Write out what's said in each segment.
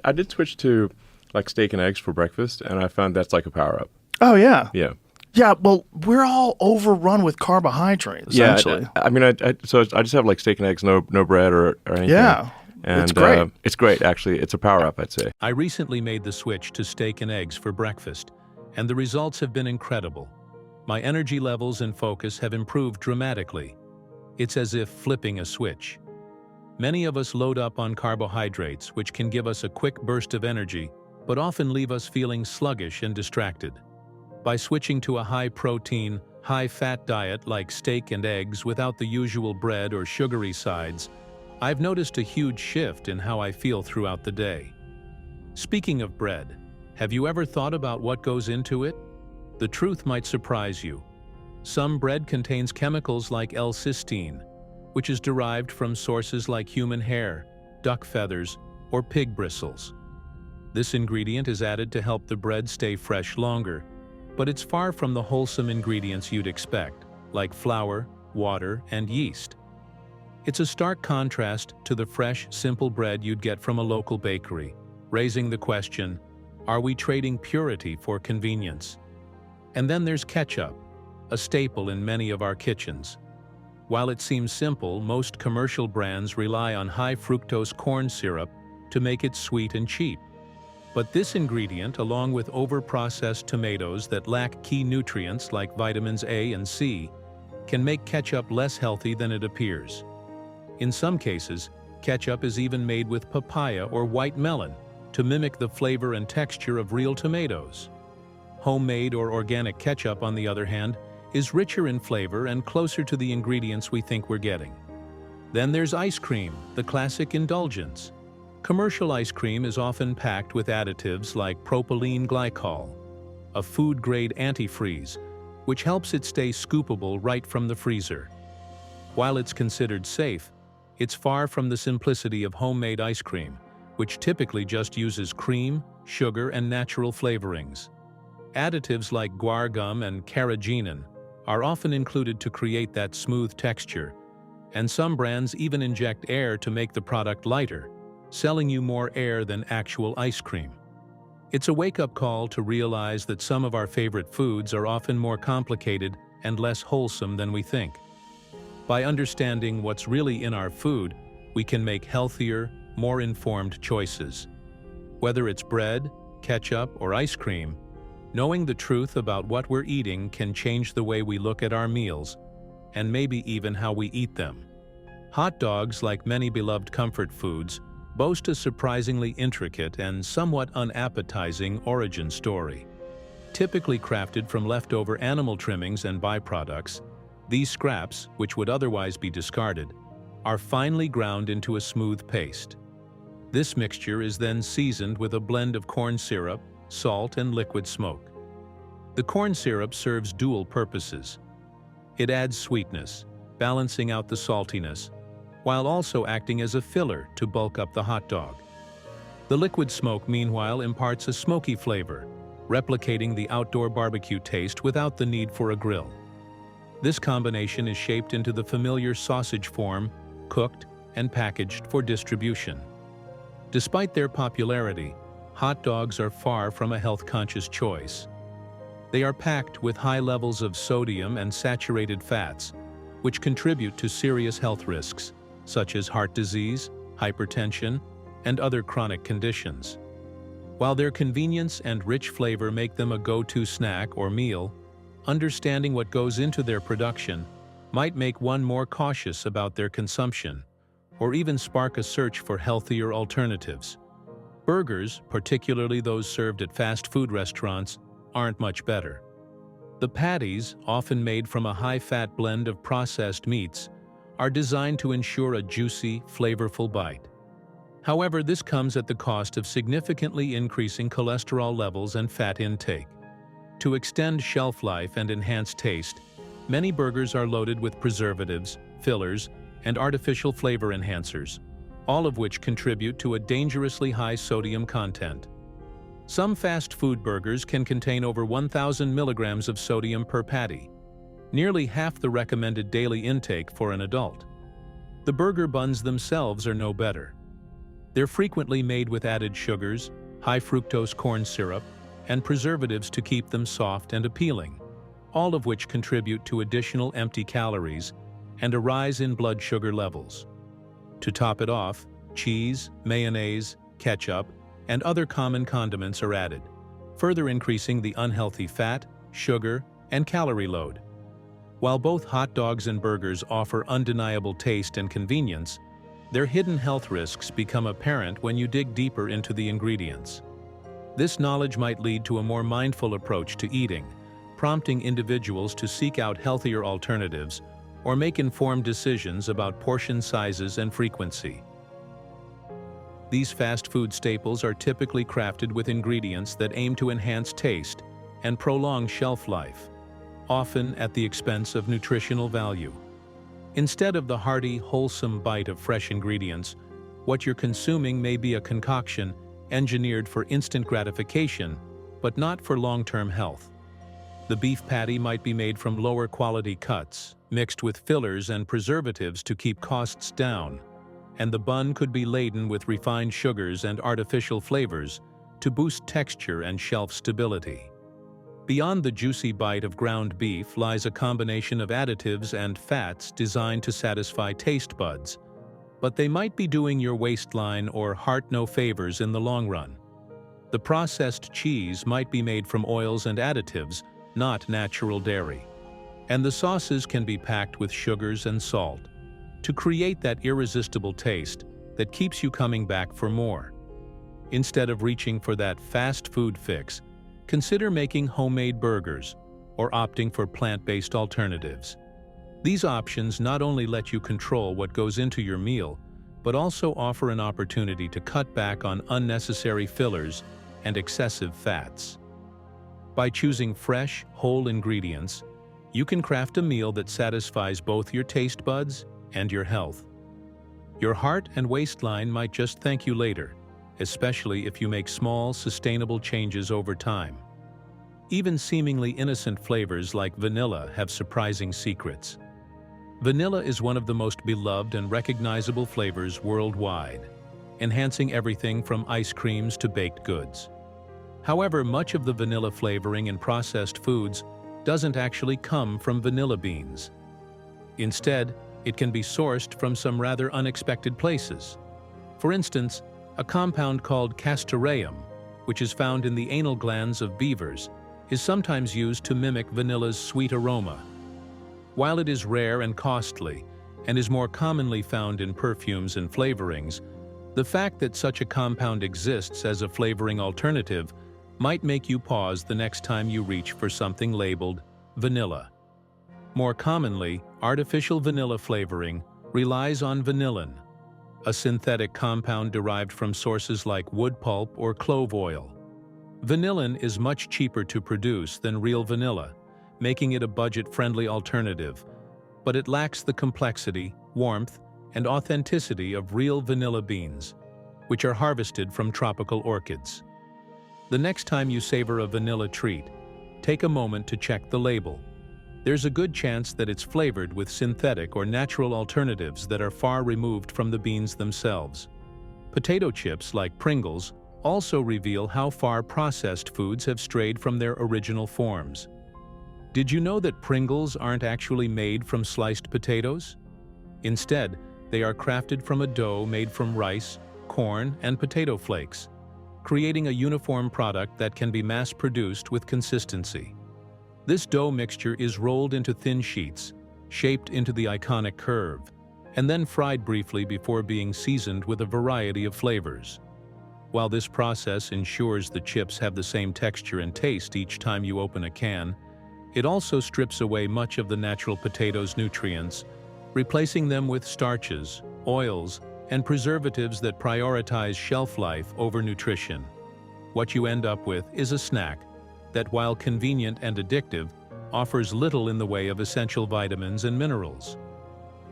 I did switch to like steak and eggs for breakfast, and I found that's like a power up. Oh, yeah. Yeah. Yeah, well, we're all overrun with carbohydrates, essentially. Yeah, I mean, so I just have like steak and eggs, no bread or anything. Yeah, and it's great. It's great, actually. It's a power up, I'd say. I recently made the switch to steak and eggs for breakfast, and the results have been incredible. My energy levels and focus have improved dramatically. It's as if flipping a switch. Many of us load up on carbohydrates, which can give us a quick burst of energy, but often leave us feeling sluggish and distracted. By switching to a high-protein, high-fat diet like steak and eggs without the usual bread or sugary sides, I've noticed a huge shift in how I feel throughout the day. Speaking of bread, have you ever thought about what goes into it? The truth might surprise you. Some bread contains chemicals like L-cysteine, which is derived from sources like human hair, duck feathers, or pig bristles. This ingredient is added to help the bread stay fresh longer, but it's far from the wholesome ingredients you'd expect, like flour, water, and yeast. It's a stark contrast to the fresh, simple bread you'd get from a local bakery, raising the question, are we trading purity for convenience? And then there's ketchup, a staple in many of our kitchens. While it seems simple, most commercial brands rely on high-fructose corn syrup to make it sweet and cheap. But this ingredient, along with over-processed tomatoes that lack key nutrients like vitamins A and C, can make ketchup less healthy than it appears. In some cases, ketchup is even made with papaya or white melon to mimic the flavor and texture of real tomatoes. Homemade or organic ketchup, on the other hand, is richer in flavor and closer to the ingredients we think we're getting. Then there's ice cream, the classic indulgence. Commercial ice cream is often packed with additives like propylene glycol, a food-grade antifreeze, which helps it stay scoopable right from the freezer. While it's considered safe, it's far from the simplicity of homemade ice cream, which typically just uses cream, sugar, and natural flavorings. Additives like guar gum and carrageenan are often included to create that smooth texture, and some brands even inject air to make the product lighter, selling you more air than actual ice cream. It's a wake-up call to realize that some of our favorite foods are often more complicated and less wholesome than we think. By understanding what's really in our food, we can make healthier, more informed choices. Whether it's bread, ketchup, or ice cream, knowing the truth about what we're eating can change the way we look at our meals, and maybe even how we eat them. Hot dogs, like many beloved comfort foods, boast a surprisingly intricate and somewhat unappetizing origin story. Typically crafted from leftover animal trimmings and byproducts, these scraps, which would otherwise be discarded, are finely ground into a smooth paste. This mixture is then seasoned with a blend of corn syrup, salt, and liquid smoke. The corn syrup serves dual purposes. It adds sweetness, balancing out the saltiness, while also acting as a filler to bulk up the hot dog. The liquid smoke, meanwhile, imparts a smoky flavor, replicating the outdoor barbecue taste without the need for a grill. This combination is shaped into the familiar sausage form, cooked, and packaged for distribution. Despite their popularity, hot dogs are far from a health-conscious choice. They are packed with high levels of sodium and saturated fats, which contribute to serious health risks, such as heart disease, hypertension, and other chronic conditions. While their convenience and rich flavor make them a go-to snack or meal, understanding what goes into their production might make one more cautious about their consumption, or even spark a search for healthier alternatives. Burgers, particularly those served at fast food restaurants, aren't much better. The patties, often made from a high-fat blend of processed meats, are designed to ensure a juicy, flavorful bite. However, this comes at the cost of significantly increasing cholesterol levels and fat intake. To extend shelf life and enhance taste, many burgers are loaded with preservatives, fillers, and artificial flavor enhancers, all of which contribute to a dangerously high sodium content. Some fast food burgers can contain over 1,000 milligrams of sodium per patty, nearly half the recommended daily intake for an adult. The burger buns themselves are no better. They're frequently made with added sugars, high fructose corn syrup, and preservatives to keep them soft and appealing, all of which contribute to additional empty calories and a rise in blood sugar levels. To top it off, cheese, mayonnaise, ketchup, and other common condiments are added, further increasing the unhealthy fat, sugar, and calorie load. While both hot dogs and burgers offer undeniable taste and convenience, their hidden health risks become apparent when you dig deeper into the ingredients. This knowledge might lead to a more mindful approach to eating, prompting individuals to seek out healthier alternatives or make informed decisions about portion sizes and frequency. These fast food staples are typically crafted with ingredients that aim to enhance taste and prolong shelf life, often at the expense of nutritional value. Instead of the hearty, wholesome bite of fresh ingredients, what you're consuming may be a concoction engineered for instant gratification, but not for long-term health. The beef patty might be made from lower quality cuts, mixed with fillers and preservatives to keep costs down, and the bun could be laden with refined sugars and artificial flavors to boost texture and shelf stability. Beyond the juicy bite of ground beef lies a combination of additives and fats designed to satisfy taste buds, but they might be doing your waistline or heart no favors in the long run. The processed cheese might be made from oils and additives, not natural dairy. And the sauces can be packed with sugars and salt to create that irresistible taste that keeps you coming back for more. Instead of reaching for that fast food fix, consider making homemade burgers or opting for plant-based alternatives. These options not only let you control what goes into your meal, but also offer an opportunity to cut back on unnecessary fillers and excessive fats. By choosing fresh, whole ingredients, you can craft a meal that satisfies both your taste buds and your health. Your heart and waistline might just thank you later, especially if you make small, sustainable changes over time. Even seemingly innocent flavors like vanilla have surprising secrets. Vanilla is one of the most beloved and recognizable flavors worldwide, enhancing everything from ice creams to baked goods. However, much of the vanilla flavoring in processed foods doesn't actually come from vanilla beans. Instead, it can be sourced from some rather unexpected places. For instance, a compound called castoreum, which is found in the anal glands of beavers, is sometimes used to mimic vanilla's sweet aroma. While it is rare and costly, and is more commonly found in perfumes and flavorings, the fact that such a compound exists as a flavoring alternative might make you pause the next time you reach for something labeled vanilla. More commonly, artificial vanilla flavoring relies on vanillin, a synthetic compound derived from sources like wood pulp or clove oil. Vanillin is much cheaper to produce than real vanilla, making it a budget-friendly alternative, but it lacks the complexity, warmth, and authenticity of real vanilla beans, which are harvested from tropical orchids. The next time you savor a vanilla treat, take a moment to check the label. There's a good chance that it's flavored with synthetic or natural alternatives that are far removed from the beans themselves. Potato chips like Pringles also reveal how far processed foods have strayed from their original forms. Did you know that Pringles aren't actually made from sliced potatoes? Instead, they are crafted from a dough made from rice, corn, and potato flakes, creating a uniform product that can be mass-produced with consistency. This dough mixture is rolled into thin sheets, shaped into the iconic curve, and then fried briefly before being seasoned with a variety of flavors. While this process ensures the chips have the same texture and taste each time you open a can, it also strips away much of the natural potato's nutrients, replacing them with starches, oils, and preservatives that prioritize shelf life over nutrition. What you end up with is a snack that, while convenient and addictive, offers little in the way of essential vitamins and minerals.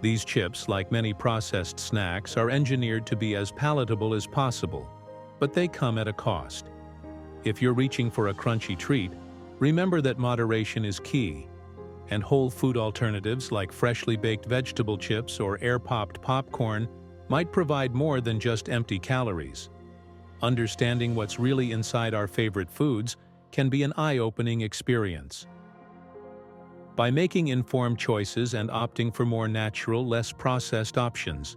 These chips, like many processed snacks, are engineered to be as palatable as possible, but they come at a cost. If you're reaching for a crunchy treat, remember that moderation is key, and whole food alternatives like freshly baked vegetable chips or air-popped popcorn might provide more than just empty calories. Understanding what's really inside our favorite foods can be an eye-opening experience. By making informed choices and opting for more natural, less processed options,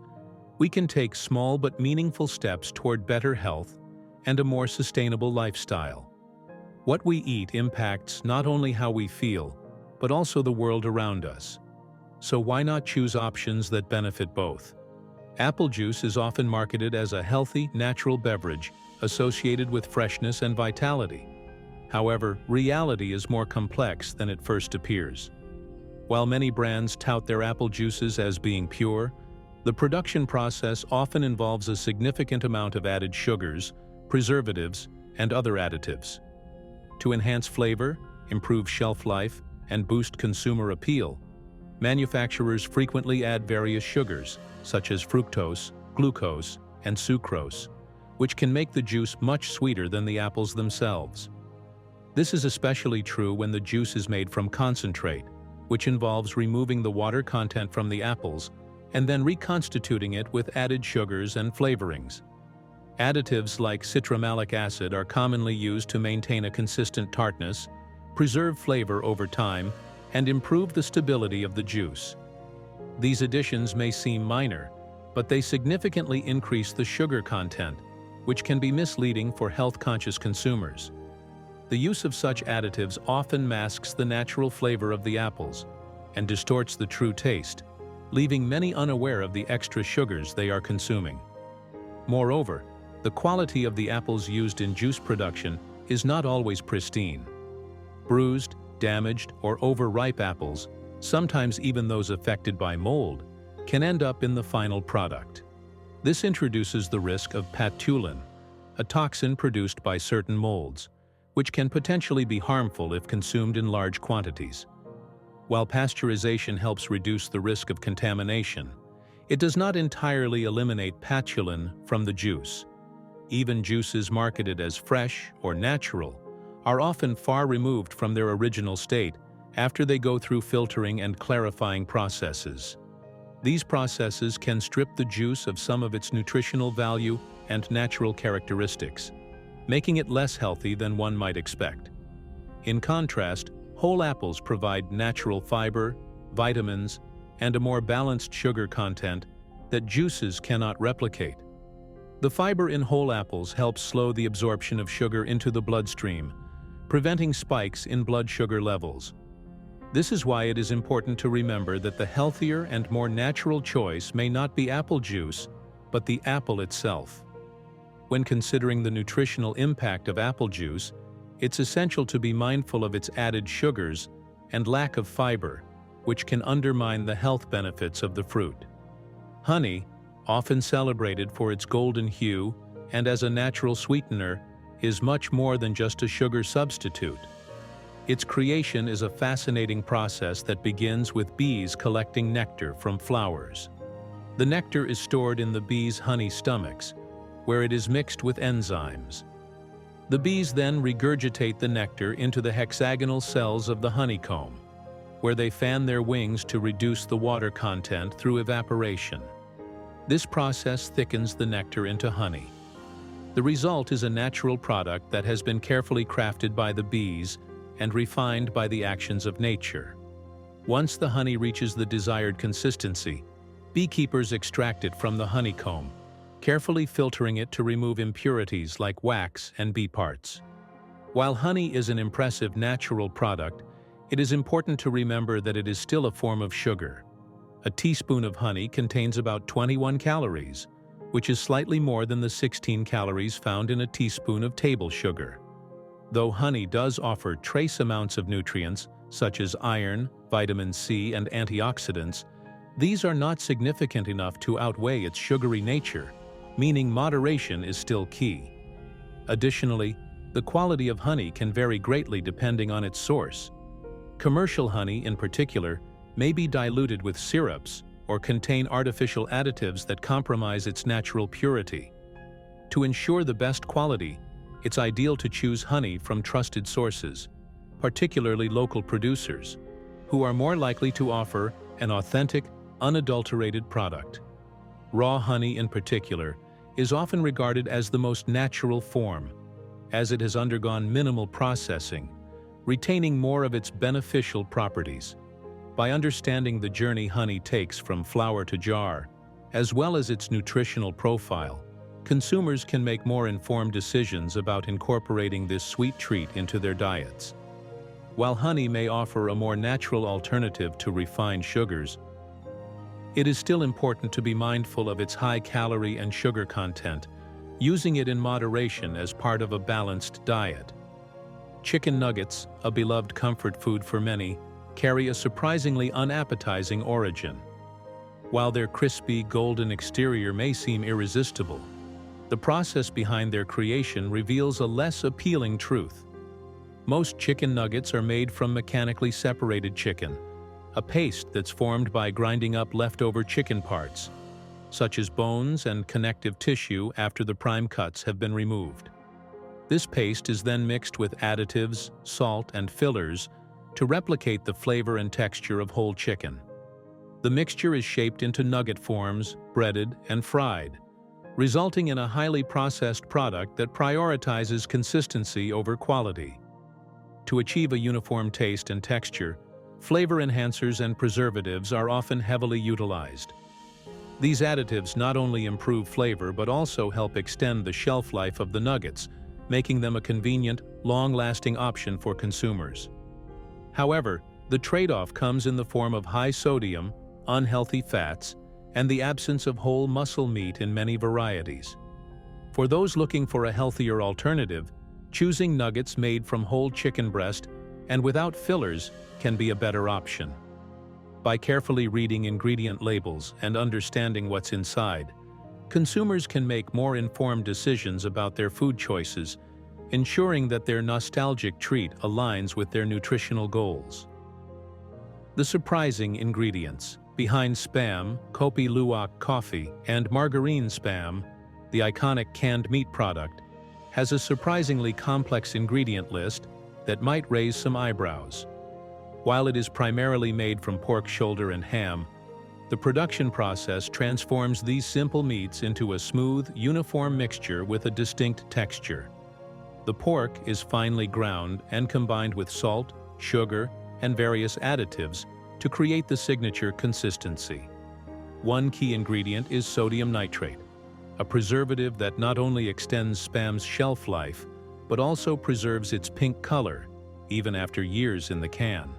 we can take small but meaningful steps toward better health and a more sustainable lifestyle. What we eat impacts not only how we feel, but also the world around us. So why not choose options that benefit both? Apple juice is often marketed as a healthy, natural beverage associated with freshness and vitality. However, reality is more complex than it first appears. While many brands tout their apple juices as being pure, the production process often involves a significant amount of added sugars, preservatives, and other additives. To enhance flavor, improve shelf life, and boost consumer appeal, manufacturers frequently add various sugars, such as fructose, glucose, and sucrose, which can make the juice much sweeter than the apples themselves. This is especially true when the juice is made from concentrate, which involves removing the water content from the apples and then reconstituting it with added sugars and flavorings. Additives like citramalic acid are commonly used to maintain a consistent tartness, preserve flavor over time, and improve the stability of the juice. These additions may seem minor, but they significantly increase the sugar content, which can be misleading for health-conscious consumers. The use of such additives often masks the natural flavor of the apples and distorts the true taste, leaving many unaware of the extra sugars they are consuming. Moreover, the quality of the apples used in juice production is not always pristine. Bruised, damaged, or overripe apples, sometimes even those affected by mold, can end up in the final product. This introduces the risk of patulin, a toxin produced by certain molds, which can potentially be harmful if consumed in large quantities. While pasteurization helps reduce the risk of contamination, it does not entirely eliminate patulin from the juice. Even juices marketed as fresh or natural are often far removed from their original state after they go through filtering and clarifying processes. These processes can strip the juice of some of its nutritional value and natural characteristics, making it less healthy than one might expect. In contrast, whole apples provide natural fiber, vitamins, and a more balanced sugar content that juices cannot replicate. The fiber in whole apples helps slow the absorption of sugar into the bloodstream, preventing spikes in blood sugar levels. This is why it is important to remember that the healthier and more natural choice may not be apple juice, but the apple itself. When considering the nutritional impact of apple juice, it's essential to be mindful of its added sugars and lack of fiber, which can undermine the health benefits of the fruit. Honey, often celebrated for its golden hue and as a natural sweetener, is much more than just a sugar substitute. Its creation is a fascinating process that begins with bees collecting nectar from flowers. The nectar is stored in the bees' honey stomachs, where it is mixed with enzymes. The bees then regurgitate the nectar into the hexagonal cells of the honeycomb, where they fan their wings to reduce the water content through evaporation. This process thickens the nectar into honey. The result is a natural product that has been carefully crafted by the bees and refined by the actions of nature. Once the honey reaches the desired consistency, beekeepers extract it from the honeycomb, carefully filtering it to remove impurities like wax and bee parts. While honey is an impressive natural product, it is important to remember that it is still a form of sugar. A teaspoon of honey contains about 21 calories, which is slightly more than the 16 calories found in a teaspoon of table sugar. Though honey does offer trace amounts of nutrients, such as iron, vitamin C, and antioxidants, these are not significant enough to outweigh its sugary nature, meaning moderation is still key. Additionally, the quality of honey can vary greatly depending on its source. Commercial honey, in particular, may be diluted with syrups or contain artificial additives that compromise its natural purity. To ensure the best quality, it's ideal to choose honey from trusted sources, particularly local producers, who are more likely to offer an authentic, unadulterated product. Raw honey in particular is often regarded as the most natural form, as it has undergone minimal processing, retaining more of its beneficial properties. By understanding the journey honey takes from flower to jar, as well as its nutritional profile, consumers can make more informed decisions about incorporating this sweet treat into their diets. While honey may offer a more natural alternative to refined sugars, it is still important to be mindful of its high calorie and sugar content, using it in moderation as part of a balanced diet. Chicken nuggets, a beloved comfort food for many, carry a surprisingly unappetizing origin. While their crispy, golden exterior may seem irresistible, the process behind their creation reveals a less appealing truth. Most chicken nuggets are made from mechanically separated chicken, a paste that's formed by grinding up leftover chicken parts, such as bones and connective tissue after the prime cuts have been removed. This paste is then mixed with additives, salt, and fillers to replicate the flavor and texture of whole chicken. The mixture is shaped into nugget forms, breaded, and fried, resulting in a highly processed product that prioritizes consistency over quality. To achieve a uniform taste and texture, flavor enhancers and preservatives are often heavily utilized. These additives not only improve flavor but also help extend the shelf life of the nuggets, making them a convenient, long-lasting option for consumers. However, the trade-off comes in the form of high sodium, unhealthy fats, and the absence of whole muscle meat in many varieties. For those looking for a healthier alternative, choosing nuggets made from whole chicken breast and without fillers can be a better option. By carefully reading ingredient labels and understanding what's inside, consumers can make more informed decisions about their food choices, ensuring that their nostalgic treat aligns with their nutritional goals. The surprising ingredients behind Spam, Kopi Luwak coffee, and Margarine Spam, the iconic canned meat product, has a surprisingly complex ingredient list that might raise some eyebrows. While it is primarily made from pork shoulder and ham, the production process transforms these simple meats into a smooth, uniform mixture with a distinct texture. The pork is finely ground and combined with salt, sugar, and various additives to create the signature consistency. One key ingredient is sodium nitrate, a preservative that not only extends Spam's shelf life, but also preserves its pink color, even after years in the can.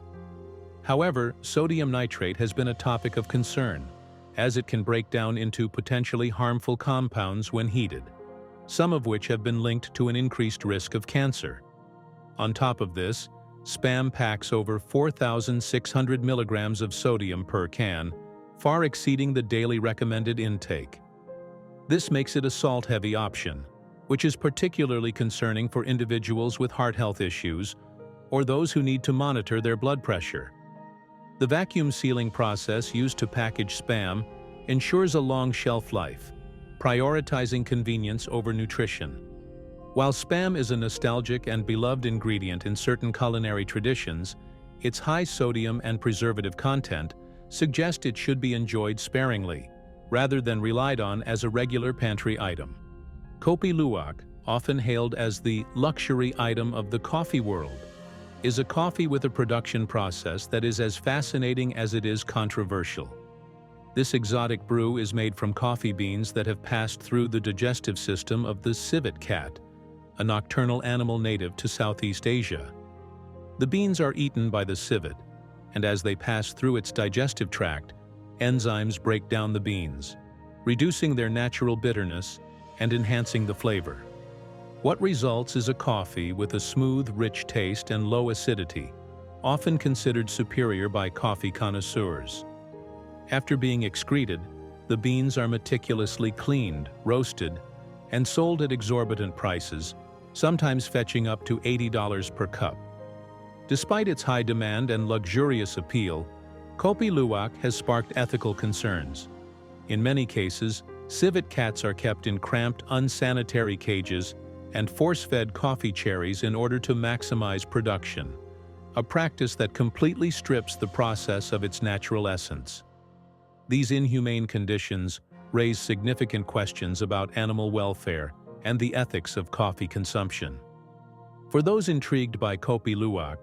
However, sodium nitrate has been a topic of concern, as it can break down into potentially harmful compounds when heated, some of which have been linked to an increased risk of cancer. On top of this, Spam packs over 4,600 milligrams of sodium per can, far exceeding the daily recommended intake. This makes it a salt-heavy option, which is particularly concerning for individuals with heart health issues or those who need to monitor their blood pressure. The vacuum sealing process used to package Spam ensures a long shelf life, prioritizing convenience over nutrition. While Spam is a nostalgic and beloved ingredient in certain culinary traditions, its high sodium and preservative content suggest it should be enjoyed sparingly, rather than relied on as a regular pantry item. Kopi Luwak, often hailed as the luxury item of the coffee world, is a coffee with a production process that is as fascinating as it is controversial. This exotic brew is made from coffee beans that have passed through the digestive system of the civet cat, a nocturnal animal native to Southeast Asia. The beans are eaten by the civet, and as they pass through its digestive tract, enzymes break down the beans, reducing their natural bitterness and enhancing the flavor. What results is a coffee with a smooth, rich taste and low acidity, often considered superior by coffee connoisseurs. After being excreted, the beans are meticulously cleaned, roasted, and sold at exorbitant prices, sometimes fetching up to $80 per cup. Despite its high demand and luxurious appeal, Kopi Luwak has sparked ethical concerns. In many cases, civet cats are kept in cramped, unsanitary cages and force-fed coffee cherries in order to maximize production, a practice that completely strips the process of its natural essence. These inhumane conditions raise significant questions about animal welfare and the ethics of coffee consumption. For those intrigued by Kopi Luwak,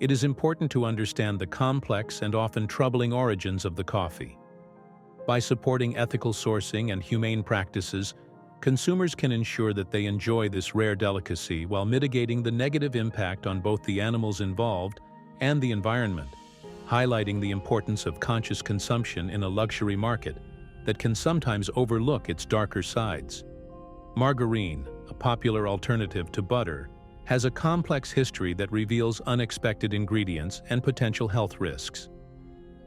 it is important to understand the complex and often troubling origins of the coffee. By supporting ethical sourcing and humane practices, consumers can ensure that they enjoy this rare delicacy while mitigating the negative impact on both the animals involved and the environment, highlighting the importance of conscious consumption in a luxury market that can sometimes overlook its darker sides. Margarine, a popular alternative to butter, has a complex history that reveals unexpected ingredients and potential health risks.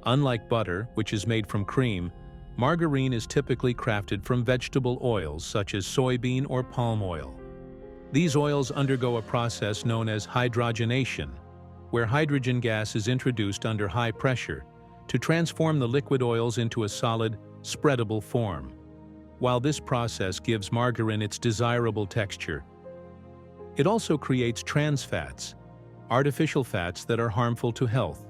Unlike butter, which is made from cream, margarine is typically crafted from vegetable oils such as soybean or palm oil. These oils undergo a process known as hydrogenation, where hydrogen gas is introduced under high pressure to transform the liquid oils into a solid, spreadable form. While this process gives margarine its desirable texture, it also creates trans fats, artificial fats that are harmful to health.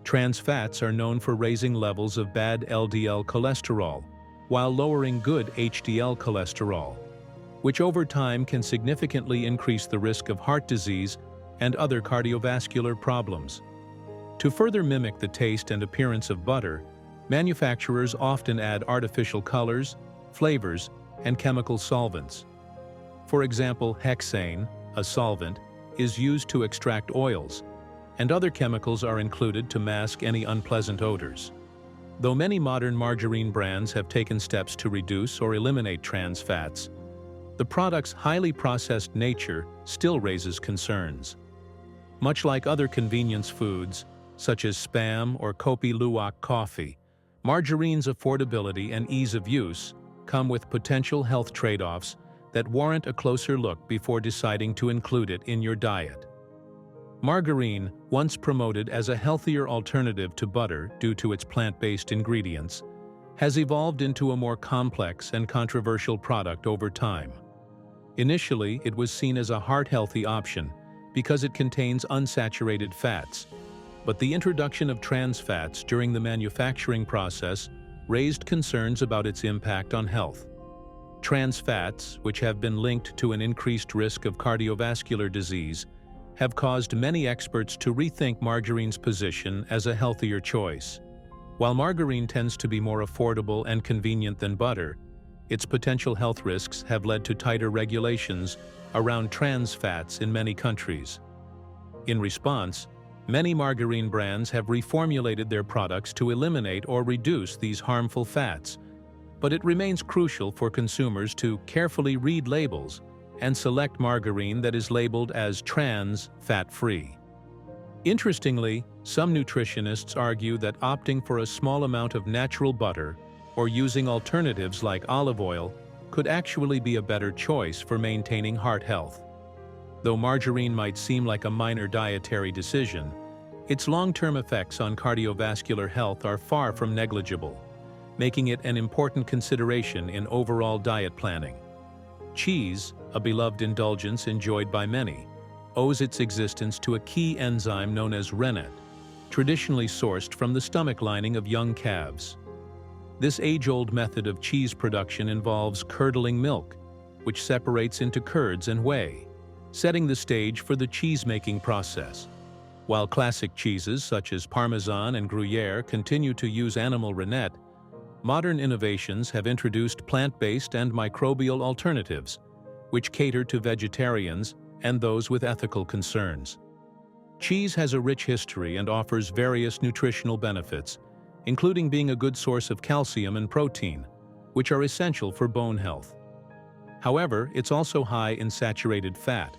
Trans fats are known for raising levels of bad LDL cholesterol while lowering good HDL cholesterol, which over time can significantly increase the risk of heart disease and other cardiovascular problems. To further mimic the taste and appearance of butter, manufacturers often add artificial colors, flavors, and chemical solvents. For example, hexane, a solvent, is used to extract oils, and other chemicals are included to mask any unpleasant odors. Though many modern margarine brands have taken steps to reduce or eliminate trans fats, the product's highly processed nature still raises concerns. Much like other convenience foods, such as Spam or Kopi Luwak coffee, margarine's affordability and ease of use come with potential health trade-offs that warrant a closer look before deciding to include it in your diet. Margarine, once promoted as a healthier alternative to butter due to its plant-based ingredients, has evolved into a more complex and controversial product over time. Initially, it was seen as a heart-healthy option because it contains unsaturated fats, but the introduction of trans fats during the manufacturing process raised concerns about its impact on health. Trans fats, which have been linked to an increased risk of cardiovascular disease, have caused many experts to rethink margarine's position as a healthier choice. While margarine tends to be more affordable and convenient than butter, its potential health risks have led to tighter regulations around trans fats in many countries. In response, many margarine brands have reformulated their products to eliminate or reduce these harmful fats, but it remains crucial for consumers to carefully read labels and select margarine that is labeled as trans fat-free. Interestingly, some nutritionists argue that opting for a small amount of natural butter or using alternatives like olive oil could actually be a better choice for maintaining heart health. Though margarine might seem like a minor dietary decision, its long-term effects on cardiovascular health are far from negligible, making it an important consideration in overall diet planning. Cheese, a beloved indulgence enjoyed by many, owes its existence to a key enzyme known as rennet, traditionally sourced from the stomach lining of young calves. This age-old method of cheese production involves curdling milk, which separates into curds and whey, setting the stage for the cheese-making process. While classic cheeses such as Parmesan and Gruyere continue to use animal rennet, modern innovations have introduced plant-based and microbial alternatives, which cater to vegetarians and those with ethical concerns. Cheese has a rich history and offers various nutritional benefits, including being a good source of calcium and protein, which are essential for bone health. However, it's also high in saturated fat,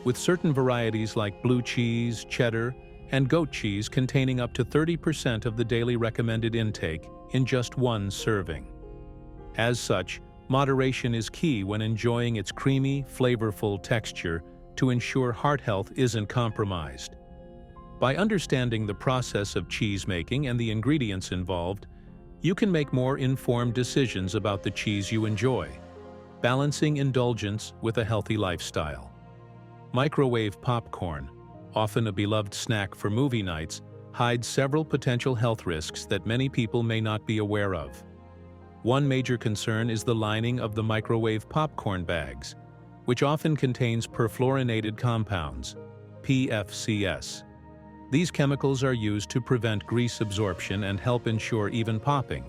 with certain varieties like blue cheese, cheddar, and goat cheese containing up to 30% of the daily recommended intake in just one serving. As such, moderation is key when enjoying its creamy, flavorful texture to ensure heart health isn't compromised. By understanding the process of cheese making and the ingredients involved, you can make more informed decisions about the cheese you enjoy, balancing indulgence with a healthy lifestyle. Microwave popcorn, often a beloved snack for movie nights, hides several potential health risks that many people may not be aware of. One major concern is the lining of the microwave popcorn bags, which often contains perfluorinated compounds, PFCS. These chemicals are used to prevent grease absorption and help ensure even popping.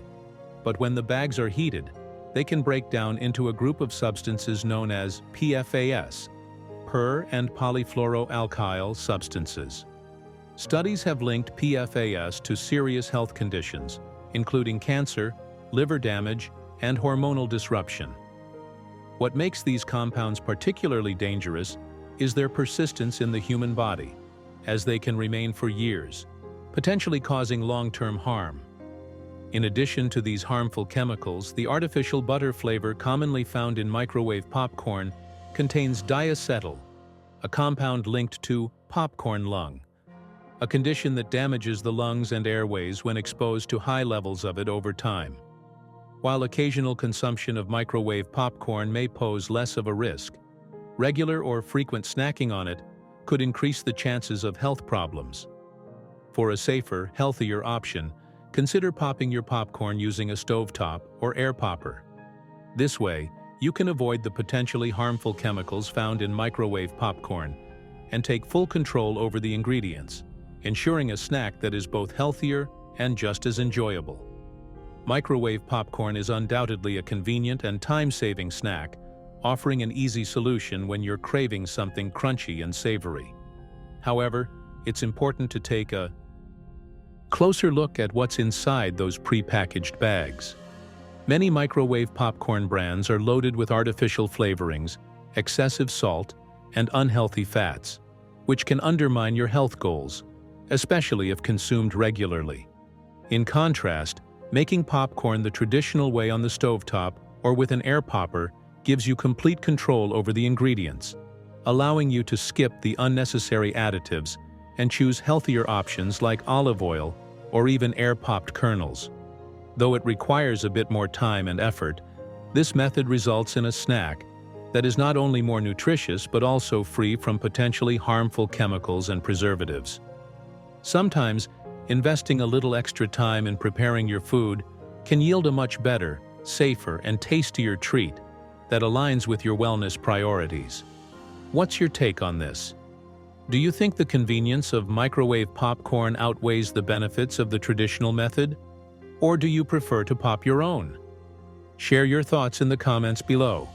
But when the bags are heated, they can break down into a group of substances known as PFAS, per- and polyfluoroalkyl substances. Studies have linked PFAS to serious health conditions, including cancer, liver damage, and hormonal disruption. What makes these compounds particularly dangerous is their persistence in the human body, as they can remain for years, potentially causing long-term harm. In addition to these harmful chemicals, the artificial butter flavor commonly found in microwave popcorn contains diacetyl, a compound linked to popcorn lung, a condition that damages the lungs and airways when exposed to high levels of it over time. While occasional consumption of microwave popcorn may pose less of a risk, regular or frequent snacking on it could increase the chances of health problems. For a safer, healthier option, consider popping your popcorn using a stovetop or air popper. This way, you can avoid the potentially harmful chemicals found in microwave popcorn and take full control over the ingredients, ensuring a snack that is both healthier and just as enjoyable. Microwave popcorn is undoubtedly a convenient and time-saving snack, offering an easy solution when you're craving something crunchy and savory. However, it's important to take a closer look at what's inside those pre-packaged bags. Many microwave popcorn brands are loaded with artificial flavorings, excessive salt, and unhealthy fats, which can undermine your health goals, especially if consumed regularly. In contrast, making popcorn the traditional way on the stovetop or with an air popper gives you complete control over the ingredients, allowing you to skip the unnecessary additives and choose healthier options like olive oil or even air-popped kernels. Though it requires a bit more time and effort, this method results in a snack that is not only more nutritious but also free from potentially harmful chemicals and preservatives. Sometimes, investing a little extra time in preparing your food can yield a much better, safer, and tastier treat that aligns with your wellness priorities. What's your take on this? Do you think the convenience of microwave popcorn outweighs the benefits of the traditional method? Or do you prefer to pop your own? Share your thoughts in the comments below.